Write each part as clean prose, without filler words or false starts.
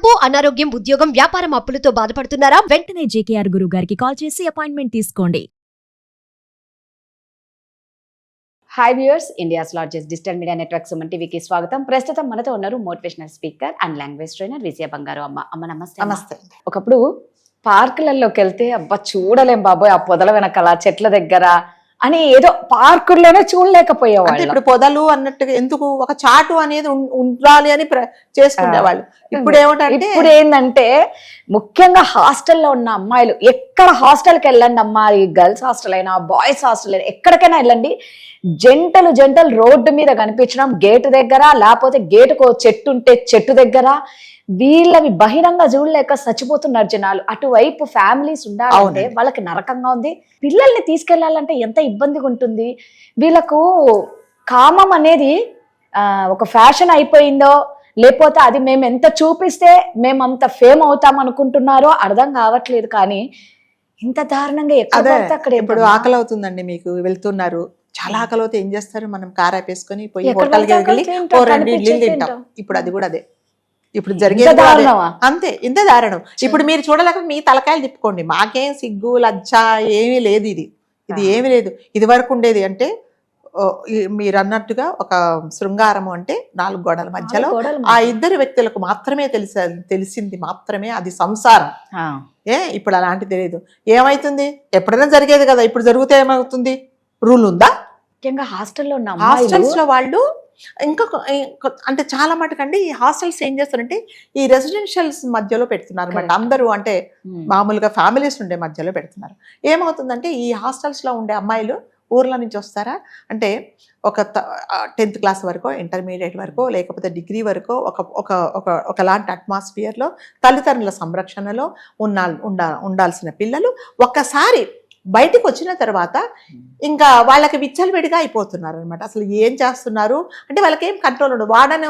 అప్పు, అనారోగ్యం, ఉద్యోగం, వ్యాపారం అప్పులతో బాధపడుతున్నారా? వెంటనే జేకేఆర్ గురువు గారికి కాల్ చేసి అపాయింట్మెంట్ తీసుకోండి. Hi viewers, India's largest digital media network Suman టీవీకి స్వాగతం. ప్రస్తుతం మనతో ఉన్నారు motivational speaker and language trainer Vijaya Bangaru అమ్మ. అమ్మ నమస్తే. నమస్తే. ఒకప్పుడు పార్కులలోకి వెళ్తే అబ్బా చూడలేం బాబోయ్ ఆ పొదల వెనకాల చెట్ల దగ్గర అని ఏదో పార్కుల్లోనే చూడలేకపోయేవాళ్ళు. ఇప్పుడు పొదలు అన్నట్టుగా ఎందుకు ఒక చాటు అనేది ఉండాలి అని చేసుకునేవాళ్ళు. ఇప్పుడు ఏమిటంటే ఇప్పుడు ఏంటంటే ముఖ్యంగా హాస్టల్లో ఉన్న అమ్మాయిలు ఎక్కడ హాస్టల్కి వెళ్ళండి అమ్మా, ఈ గర్ల్స్ హాస్టల్ అయినా బాయ్స్ హాస్టల్ అయినా ఎక్కడికైనా వెళ్ళండి, జంటలు జంటలు రోడ్డు మీద కనిపించడం, గేటు దగ్గర లేకపోతే గేటుకు చెట్టు ఉంటే చెట్టు దగ్గర, వీళ్ళవి బహిరంగ చూడలేక చచ్చిపోతున్నారు జనాలు. అటువైపు ఫ్యామిలీస్ ఉండాలంటే వాళ్ళకి నరకంగా ఉంది. పిల్లల్ని తీసుకెళ్లాలంటే ఎంత ఇబ్బందిగా ఉంటుంది. వీళ్ళకు కామం అనేది ఒక ఫ్యాషన్ అయిపోయిందో, లేకపోతే అది మేము ఎంత చూపిస్తే మేము అంత ఫేమ్ అవుతాం అనుకుంటున్నారో అర్థం కావట్లేదు. కానీ ఇంత దారుణంగా అక్కడ ఇప్పుడు ఆకలి అవుతుందండి, మీకు వెళ్తున్నారు, చాలా ఆకలి అవుతే ఏం చేస్తారు, మనం కార్ ఆపేసుకొని పోయి హోటల్కి వెళ్ళి 2 ఇడ్లీలు తింటాం. ఇప్పుడు అది కూడా అదే ఇప్పుడు జరిగేది అంతే. ఇంత దారుణం. ఇప్పుడు మీరు చూడలేక మీ తలకాయలు తిప్పుకోండి, మాకేం సిగ్గు లజ్జ ఏమీ లేదు. ఇది ఏమీ లేదు. ఇది వరకు ఉండేది అంటే మీరు అన్నట్టుగా ఒక శృంగారము అంటే 4 గోడల మధ్యలో ఆ ఇద్దరు వ్యక్తులకు మాత్రమే తెలిసింది మాత్రమే అది సంసారం. ఇప్పుడు అలాంటి తెలియదు. ఏమైతుంది ఎప్పుడైనా జరిగేది కదా, ఇప్పుడు జరిగితే ఏమవుతుంది, రూల్ ఉందా? ముఖ్యంగా హాస్టల్స్ లో వాళ్ళు ఇంకొక అంటే చాలా మటుకండి ఈ హాస్టల్స్ ఏం చేస్తారంటే ఈ రెసిడెన్షియల్స్ మధ్యలో పెడుతున్నారు అన్నమాట. అందరూ అంటే మామూలుగా ఫ్యామిలీస్ ఉండే మధ్యలో పెడుతున్నారు. ఏమవుతుందంటే ఈ హాస్టల్స్ లో ఉండే అమ్మాయిలు ఊర్ల నుంచి వస్తారా అంటే ఒక 10th క్లాస్ వరకు, ఇంటర్మీడియట్ వరకు, లేకపోతే డిగ్రీ వరకు ఒకలాంటి అట్మాస్ఫియర్లో తల్లిదండ్రుల సంరక్షణలో ఉండాల్సిన పిల్లలు ఒక్కసారి బయటకు వచ్చిన తర్వాత ఇంకా వాళ్ళకి విచ్చలవిడిగా అయిపోతున్నారు అనమాట. అసలు ఏం చేస్తున్నారు అంటే వాళ్ళకి ఏం కంట్రోల్ ఉండదు. వాడని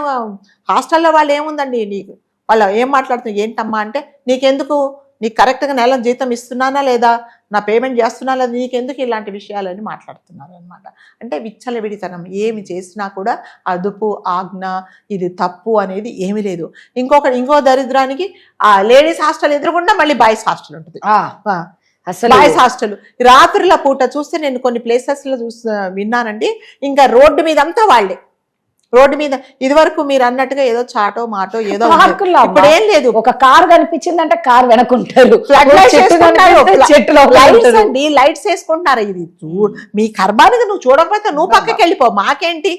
హాస్టల్లో వాళ్ళు ఏముందండి, నీకు వాళ్ళు ఏం మాట్లాడుతున్నారు, ఏంటమ్మా అంటే నీకెందుకు, నీకు కరెక్ట్గా నెల జీతం ఇస్తున్నానా లేదా, నా పేమెంట్ చేస్తున్నా లేదా, నీకెందుకు ఇలాంటి విషయాలని మాట్లాడుతున్నారు అనమాట. అంటే విచ్చలవిడితనం. ఏమి చేసినా కూడా అదుపు ఆజ్ఞ, ఇది తప్పు అనేది ఏమీ లేదు. ఇంకో దరిద్రానికి ఆ లేడీస్ హాస్టల్ ఎదురుకుండా మళ్ళీ బాయ్స్ హాస్టల్ ఉంటుంది. బాయ్స్ హాస్టల్ రాత్రుల పూట చూస్తే నేను కొన్ని ప్లేసెస్ లో విన్నానండి, ఇంకా రోడ్డు మీద అంతా వాళ్ళే. రోడ్డు మీద ఇది వరకు మీరు అన్నట్టుగా ఏదో చాటో మాటో ఏదో ఇప్పుడు ఏం లేదు. ఒక కార్ కనిపించిందంటే కార్ వెనకుంటారు, లైట్స్ వేసుకుంటున్నారు. ఇది మీ కర్మానికి నువ్వు చూడకపోతే నువ్వు పక్కకి వెళ్ళిపో, మాకేంటి.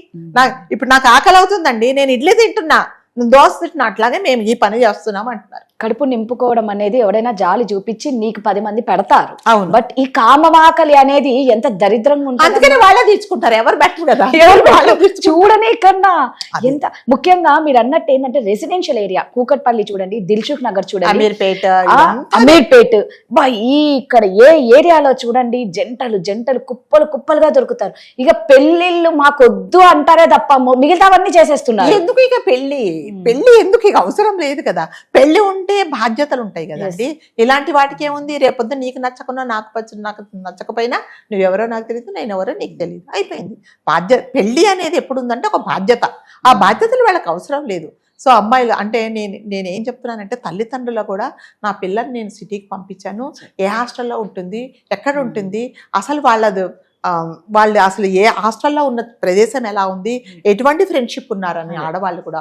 ఇప్పుడు నాకు ఆకలి అవుతుందండి, నేను ఇడ్లీ తింటున్నా, నువ్వు దోశ తింటున్నా, అట్లాగే మేము ఈ పని చేస్తున్నాం అంటున్నారు. కడుపు నింపుకోవడం అనేది ఎవడైనా జాలి చూపించి నీకు 10 మంది పెడతారు. అవును. బట్ ఈ కామవాకలి అనేది ఎంత దరిద్రంగా ఉంటుంది. అందుకని వాళ్ళే తీర్చుకుంటారు, ఎవరు బెటర్ కదా, చూడనే కన్నా. ఎంత ముఖ్యంగా మీరు అన్నట్టు ఏంటంటే రెసిడెన్షియల్ ఏరియా కూకట్పల్లి చూడండి, దిల్సుఖ్ నగర్ చూడండి, అమీర్పేట్ ఇక్కడ ఏ ఏరియాలో చూడండి జంటలు జంటలు కుప్పలు కుప్పలుగా దొరుకుతారు. ఇక పెళ్లిళ్ళు మాకొద్దు అంటారే తప్ప మిగతావన్నీ చేసేస్తున్నారు. ఎందుకు ఇక పెళ్లి ఎందుకు ఇక అవసరం లేదు కదా. పెళ్లి ఉంటే బాధ్యతలు ఉంటాయి కదండి. ఇలాంటి వాటికి ఏముంది, రేపొద్దు నీకు నచ్చకున్నా నాకు నచ్చకపోయినా నువ్వెవరో నాకు తెలియదు, నేను ఎవరో నీకు తెలియదు, అయిపోయింది. పెళ్లి అనేది ఎప్పుడు ఉందంటే ఒక బాధ్యత. ఆ బాధ్యతలు వాళ్ళకి అవసరం లేదు. సో అమ్మాయిలు అంటే నేనేం చెప్తున్నానంటే తల్లిదండ్రులు కూడా నా పిల్లల్ని నేను సిటీకి పంపించాను, ఏ హాస్టల్లో ఉంటుంది, ఎక్కడ ఉంటుంది, అసలు వాళ్ళు అసలు ఏ హాస్టల్లో ఉన్న ప్రదేశం ఎలా ఉంది, ఎటువంటి ఫ్రెండ్షిప్ ఉన్నారని ఆడవాళ్ళు కూడా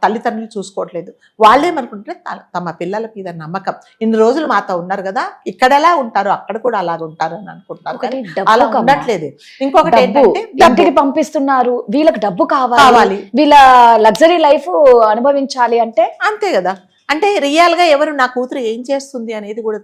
తల్లిదండ్రులు చూసుకోవట్లేదు. వాళ్ళేమనుకుంటే తమ పిల్లల మీద నమ్మకం, ఇన్ని రోజులు మాతో ఉన్నారు కదా, ఇక్కడ ఎలా ఉంటారు అక్కడ కూడా అలాగ ఉంటారు అని అనుకుంటారు. అలా ఉండట్లేదు. ఇంకొకటి ఏంటంటే డబ్బుకి పంపిస్తున్నారు, వీళ్ళకి డబ్బు కావాలి, వీళ్ళ లగ్జరీ లైఫ్ అనుభవించాలి అంటే అంతే కదా. అంటే రియల్గా ఎవరు నా కూతురు ఏం చేస్తుంది అనేది కూడా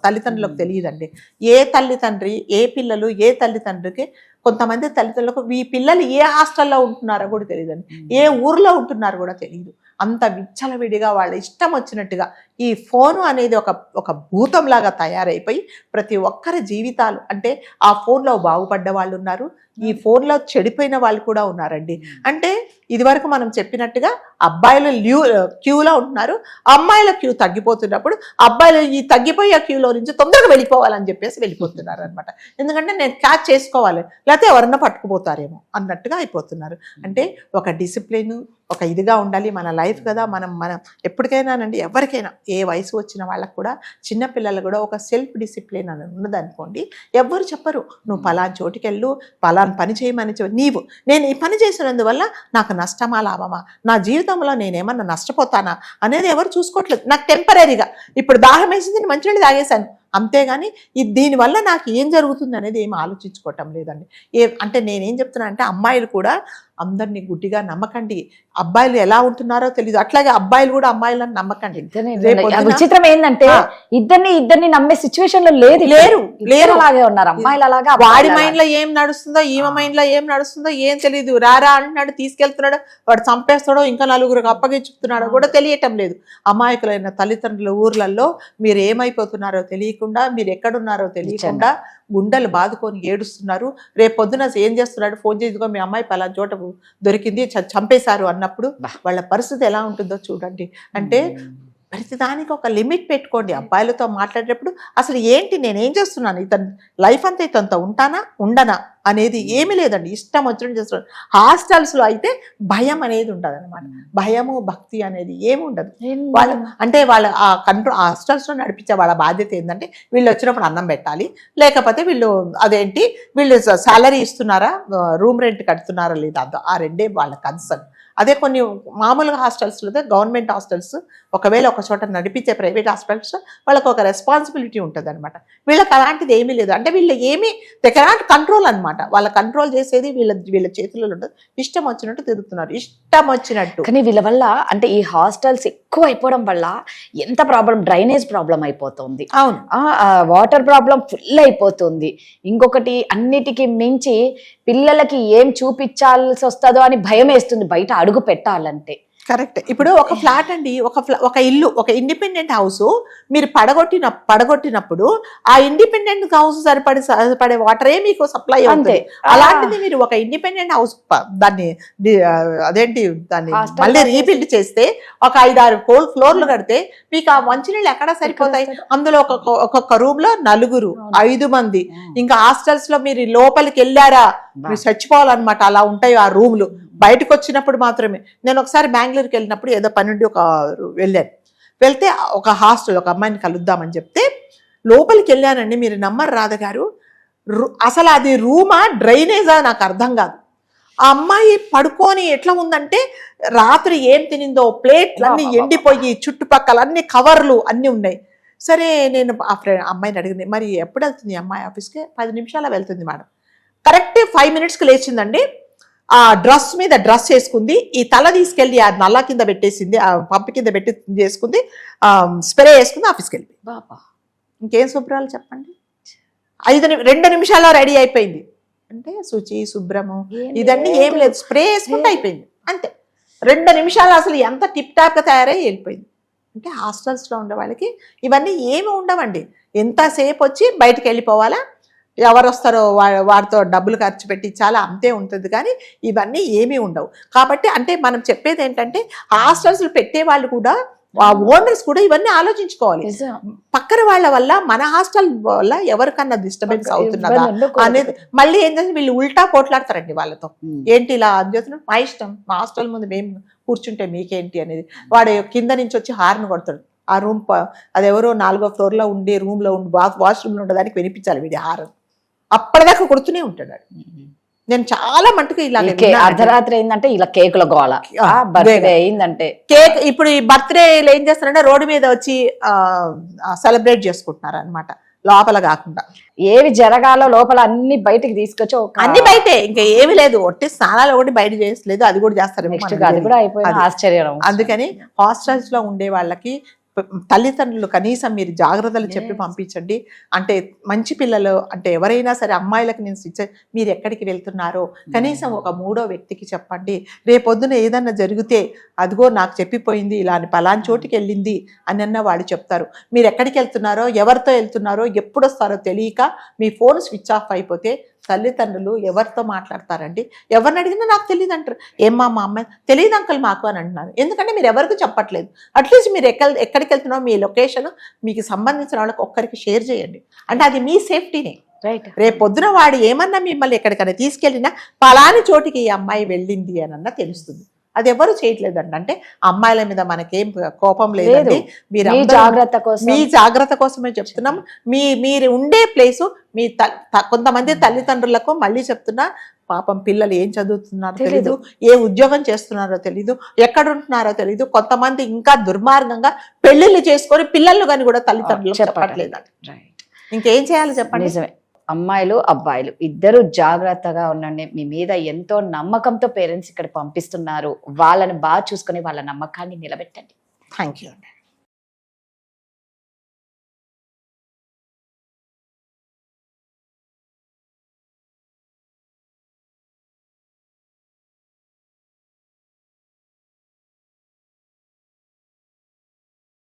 తల్లిదండ్రులకు తెలియదండి. ఏ తల్లిదండ్రి ఏ పిల్లలు ఏ తల్లిదండ్రికి, కొంతమంది తల్లిదండ్రులకు ఈ పిల్లలు ఏ హాస్టల్లో ఉంటున్నారో కూడా తెలియదండి, ఏ ఊర్లో ఉంటున్నారో కూడా తెలియదు. అంత విచ్చలవిడిగా వాళ్ళ ఇష్టం వచ్చినట్టుగా ఈ ఫోను అనేది ఒక భూతంలాగా తయారైపోయి ప్రతి ఒక్కరి జీవితాలు, అంటే ఆ ఫోన్లో బాగుపడ్డ వాళ్ళు ఉన్నారు, ఈ ఫోన్లో చెడిపోయిన వాళ్ళు కూడా ఉన్నారండి. అంటే ఇదివరకు మనం చెప్పినట్టుగా అబ్బాయిలు క్యూలో ఉంటున్నారు, అమ్మాయిల క్యూ తగ్గిపోతున్నప్పుడు అబ్బాయిలు ఈ తగ్గిపోయే క్యూలో నుంచి తొందరగా వెళ్ళిపోవాలని చెప్పేసి వెళ్ళిపోతున్నారు అనమాట. ఎందుకంటే నేను క్యాచ్ చేసుకోవాలి, లేకపోతే ఎవరన్నా పట్టుకుపోతారేమో అన్నట్టుగా అయిపోతున్నారు. అంటే ఒక డిసిప్లిన్, ఒక ఇదిగా ఉండాలి. మన లైఫ్ కదా, మనం ఎప్పటికైనానండి, ఎవరికైనా ఏ వయసు వచ్చిన వాళ్ళకు కూడా, చిన్నపిల్లలు కూడా ఒక సెల్ఫ్ డిసిప్లిన్ అని ఉన్నదనుకోండి, ఎవ్వరు చెప్పరు నువ్వు పలానా చోటుకి వెళ్ళు, పలానా పని చేయమని నీవు నేను ఈ పని చేసినందువల్ల నాకు నష్టమా లాభమా, నా జీవితంలో నేనేమన్నా నష్టపోతానా అనేది ఎవరు చూసుకోవట్లేదు. నాకు టెంపరీగా ఇప్పుడు దాహం వేసింది, మంచినీళ్ళు తాగేశాను, అంతేగాని దీనివల్ల నాకు ఏం జరుగుతుంది అనేది ఏం ఆలోచించుకోవటం లేదండి. అంటే నేనేం చెప్తున్నా అంటే అమ్మాయిలు కూడా అందరినీ గుడ్డిగా నమ్మకండి. అబ్బాయిలు ఎలా ఉంటున్నారో తెలియదు, అట్లాగే అబ్బాయిలు కూడా అమ్మాయిలను నమ్మకండి. విచిత్రం ఏంటంటే ఇద్దరిని నమ్మే సిచ్యువేషన్ లో లేరు అలాగే ఉన్నారు అమ్మాయిలు. అలాగా వాడి మైండ్ లో ఏం నడుస్తుందో, ఈమె మైండ్ లో ఏం నడుస్తుందో ఏం తెలియదు. రారా అంటున్నాడు, తీసుకెళ్తున్నాడు, వాడు చంపేస్తాడో ఇంకా నలుగురికి అప్పగించుతున్నాడో కూడా తెలియటం లేదు. అమాయకులైన తల్లిదండ్రుల ఊర్లలో మీరు ఏమైపోతున్నారో తెలియకుండా, మీరు ఎక్కడున్నారో తెలియకుండా గుండెలు బాదుకొని ఏడుస్తున్నారు. రేపు పొద్దున ఏం చేస్తున్నాడు, ఫోన్ చేసి మీ అమ్మాయి పలానా చోట దొరికింది, చంపేశారు అన్నప్పుడు వాళ్ళ పరిస్థితి ఎలా ఉంటుందో చూడండి. అంటే ప్రతిదానికి ఒక లిమిట్ పెట్టుకోండి. అబ్బాయిలతో మాట్లాడేటప్పుడు అసలు ఏంటి, నేనేం చేస్తున్నాను, ఇతను లైఫ్ అంతా ఇతనితో ఉంటానా ఉండనా అనేది ఏమీ లేదండి, ఇష్టం వచ్చినట్టు చేస్తున్నాను. హాస్టల్స్లో అయితే భయం అనేది ఉండదు అనమాట. భయము భక్తి అనేది ఏమి ఉండదు. వాళ్ళు అంటే వాళ్ళ ఆ హాస్టల్స్లో నడిపించే వాళ్ళ బాధ్యత ఏంటంటే వీళ్ళు వచ్చినప్పుడు అన్నం పెట్టాలి, లేకపోతే వీళ్ళు అదేంటి వీళ్ళు సాలరీ ఇస్తున్నారా, రూమ్ రెంట్ కడుతున్నారా లేదా, ఆ రెండే వాళ్ళ కన్సర్న్. అదే కొన్ని మామూలుగా హాస్టల్స్లో, గవర్నమెంట్ హాస్టల్స్ ఒకవేళ ఒక చోట నడిపించే ప్రైవేట్ హాస్టల్స్ వాళ్ళకు ఒక రెస్పాన్సిబిలిటీ ఉంటుంది అనమాట. వీళ్ళకి అలాంటిది ఏమీ లేదు. అంటే వీళ్ళు ఏమీ దగ్గర కంట్రోల్ అనమాట. వాళ్ళ కంట్రోల్ చేసేది వీళ్ళ చేతులలో ఉండదు. ఇష్టం వచ్చినట్టు తిరుగుతున్నారు, ఇష్టం వచ్చినట్టు. కానీ వీళ్ళ వల్ల అంటే ఈ హాస్టల్స్ ఎక్కువ అయిపోవడం వల్ల ఎంత ప్రాబ్లం, డ్రైనేజ్ ప్రాబ్లం అయిపోతుంది. అవును, వాటర్ ప్రాబ్లం ఫుల్ అయిపోతుంది. ఇంకొకటి అన్నిటికీ మించి పిల్లలకి ఏం చూపించాల్సి వస్తుందో అని భయం వేస్తుంది బయట అడుగు పెట్టాలంటే. కరెక్ట్. ఇప్పుడు ఒక ఫ్లాట్ అండి, ఒక ఇల్లు, ఒక ఇండిపెండెంట్ హౌస్ మీరు పడగొట్టినప్పుడు ఆ ఇండిపెండెంట్ హౌస్ సరిపడే వాటరే మీకు సప్లై అవుతుంది. అలాంటిది మీరు ఒక ఇండిపెండెంట్ హౌస్ దాన్ని మళ్ళీ రీబిల్డ్ చేస్తే ఒక 5-6 ఫ్లోర్లు కడితే మీకు ఆ మంచినీళ్ళు ఎక్కడ సరిపోతాయి? అందులో ఒక్కొక్క రూమ్ లో 4, 5 మంది. ఇంకా హాస్టల్స్ లో మీరు లోపలికి వెళ్ళారా మీరు చచ్చిపోవాలన్నమాట, అలా ఉంటాయి ఆ రూమ్లు. బయటకు వచ్చినప్పుడు మాత్రమే. నేను ఒకసారి బెంగళూరుకి వెళ్ళినప్పుడు ఏదో పని నుండి వెళ్తే ఒక హాస్టల్, ఒక అమ్మాయిని కలుద్దామని చెప్తే లోపలికి వెళ్ళానండి. మీరు నమ్మరు రాధ గారు, అసలు అది రూమా డ్రైనేజా నాకు అర్థం కాదు. ఆ అమ్మాయి పడుకొని ఎట్లా ఉందంటే రాత్రి ఏం తినిందో, ప్లేట్లన్నీ ఎండిపోయి, చుట్టుపక్కల అన్ని కవర్లు అన్నీ ఉన్నాయి. సరే నేను ఆ అమ్మాయిని అడిగింది, మరి ఎప్పుడు వెళ్తుంది అమ్మాయి ఆఫీస్కి? 10 నిమిషాలు వెళ్తుంది మేడం. కరెక్ట్ 5 మినిట్స్కి లేచిందండి. ఆ డ్రెస్ వేసుకుంది, ఈ తల తీసుకెళ్ళి ఆ నల్ల కింద పెట్టేసింది, ఆ పంపు కింద పెట్టి చేసుకుంది, స్ప్రే వేసుకుంది, ఆఫీస్కి వెళ్ళి. ఇంకేం శుభ్రాలు చెప్పండి. 2 నిమిషాల్లో రెడీ అయిపోయింది. అంటే శుచి శుభ్రము ఇదన్నీ ఏం లేదు, స్ప్రే వేసుకుంటే అయిపోయింది అంతే. 2 నిమిషాలు అసలు ఎంత టిప్ టాప్గా తయారై వెళ్ళిపోయింది. అంటే హాస్టల్స్లో ఉండే వాళ్ళకి ఇవన్నీ ఏమి ఉండవండి. ఎంతసేపు వచ్చి బయటకు వెళ్ళిపోవాలా, ఎవరు వస్తారో వారితో డబ్బులు ఖర్చు పెట్టించాలా, అంతే ఉంటుంది. కానీ ఇవన్నీ ఏమీ ఉండవు. కాబట్టి అంటే మనం చెప్పేది ఏంటంటే హాస్టల్స్ పెట్టే వాళ్ళు కూడా, ఆ ఓనర్స్ కూడా ఇవన్నీ ఆలోచించుకోవాలి. పక్కన వాళ్ళ వల్ల మన హాస్టల్ వల్ల ఎవరికన్నా డిస్టర్బెన్స్ అవుతున్నదా అనేది. మళ్ళీ ఏంటంటే వీళ్ళు ఉల్టా పోట్లాడతారండి వాళ్ళతో. ఏంటి ఇలా చేస్తున్నారు, మా ఇష్టం, మా హాస్టల్ ముందు మేము కూర్చుంటే మీకేంటి అనేది. వాడు కింద నుంచి వచ్చి హార్న్ కొడతాడు. ఆ రూమ్ అదెవరో 4వ ఫ్లోర్లో ఉండే రూమ్లో ఉండి వాష్రూమ్లో ఉండడానికి వినిపించాలి వీడి హార్న్. అప్పటిదాకా కొడుతూనే ఉంటాడు. నేను చాలా మటుకు ఇలా అర్ధరాత్రి అయిందంటే ఇలా కేకుల గోళ, బర్త్డే అయిందంటే కేక్. ఇప్పుడు ఈ బర్త్డేలు ఏం చేస్తారంటే రోడ్డు మీద వచ్చి సెలబ్రేట్ చేసుకుంటున్నారు అనమాట, లోపల కాకుండా. ఏవి జరగాలో లోపల అన్ని బయటికి తీసుకొచ్చి అన్ని బయటే, ఇంకా ఏమి లేదు. ఒట్టి స్నానాలు ఒకటి బయట చేయలేదు, అది కూడా చేస్తారు. అది కూడా అయిపోయింది, ఆశ్చర్యం. అందుకని హాస్టల్స్ లో ఉండే వాళ్ళకి తల్లిదండ్రులు కనీసం మీరు జాగ్రత్తలు చెప్పి పంపించండి. అంటే మంచి పిల్లలు అంటే ఎవరైనా సరే అమ్మాయిలకు నేను మీరు ఎక్కడికి వెళ్తున్నారో కనీసం ఒక మూడో వ్యక్తికి చెప్పండి. రేపొద్దున ఏదన్నా జరిగితే అదిగో నాకు చెప్పిపోయింది ఇలా అని పలాని చోటుకి వెళ్ళింది అని అన్న వాళ్ళు చెప్తారు. మీరు ఎక్కడికి వెళ్తున్నారో ఎవరితో వెళ్తున్నారో ఎప్పుడు వస్తారో తెలియక మీ ఫోన్ స్విచ్ ఆఫ్ అయిపోతే తల్లిదండ్రులు ఎవరితో మాట్లాడతారండి? ఎవరిని అడిగినా నాకు తెలియదు అంటారు. ఏమ్మా మా అమ్మాయి తెలియదు అంకుల్ మాకు అని అంటున్నారు. ఎందుకంటే మీరు ఎవరికి చెప్పట్లేదు. అట్లీస్ట్ మీరు ఎక్కడికి వెళ్తున్నారో మీ లొకేషన్ మీకు సంబంధించిన వాళ్ళకి ఒక్కరికి షేర్ చేయండి. అంటే అది మీ సేఫ్టీనే. రైట్. రేపు పొద్దున వాడు ఏమన్నా మిమ్మల్ని ఎక్కడికైనా తీసుకెళ్ళినా పలాని చోటికి ఈ అమ్మాయి వెళ్ళింది అని తెలుస్తుంది. అది ఎవరు చేయట్లేదండి. అంటే అమ్మాయిల మీద మనకేం కోపం లేదండి. మీరు మీ జాగ్రత్త కోసమే చెప్తున్నాం. మీరు ఉండే ప్లేసు మీ కొంతమంది తల్లిదండ్రులకు మళ్ళీ చెప్తున్నా, పాపం పిల్లలు ఏం చదువుతున్నారో తెలీదు, ఏ ఉద్యోగం చేస్తున్నారో తెలీదు, ఎక్కడ ఉంటున్నారో తెలీదు. కొంతమంది ఇంకా దుర్మార్గంగా పెళ్లిళ్ళు చేసుకొని పిల్లలు కానీ కూడా తల్లిదండ్రులకు చెప్పట్లేదండి. ఇంకేం చేయాలి చెప్పండి? నిజమే. అమ్మాయిలు అబ్బాయిలు ఇద్దరు జాగ్రత్తగా ఉండండి. మీ మీద ఎంతో నమ్మకంతో పేరెంట్స్ ఇక్కడ పంపిస్తున్నారు. వాళ్ళని బాగా చూసుకొని వాళ్ళ నమ్మకాన్ని నిలబెట్టండి. థ్యాంక్ యూ అండి.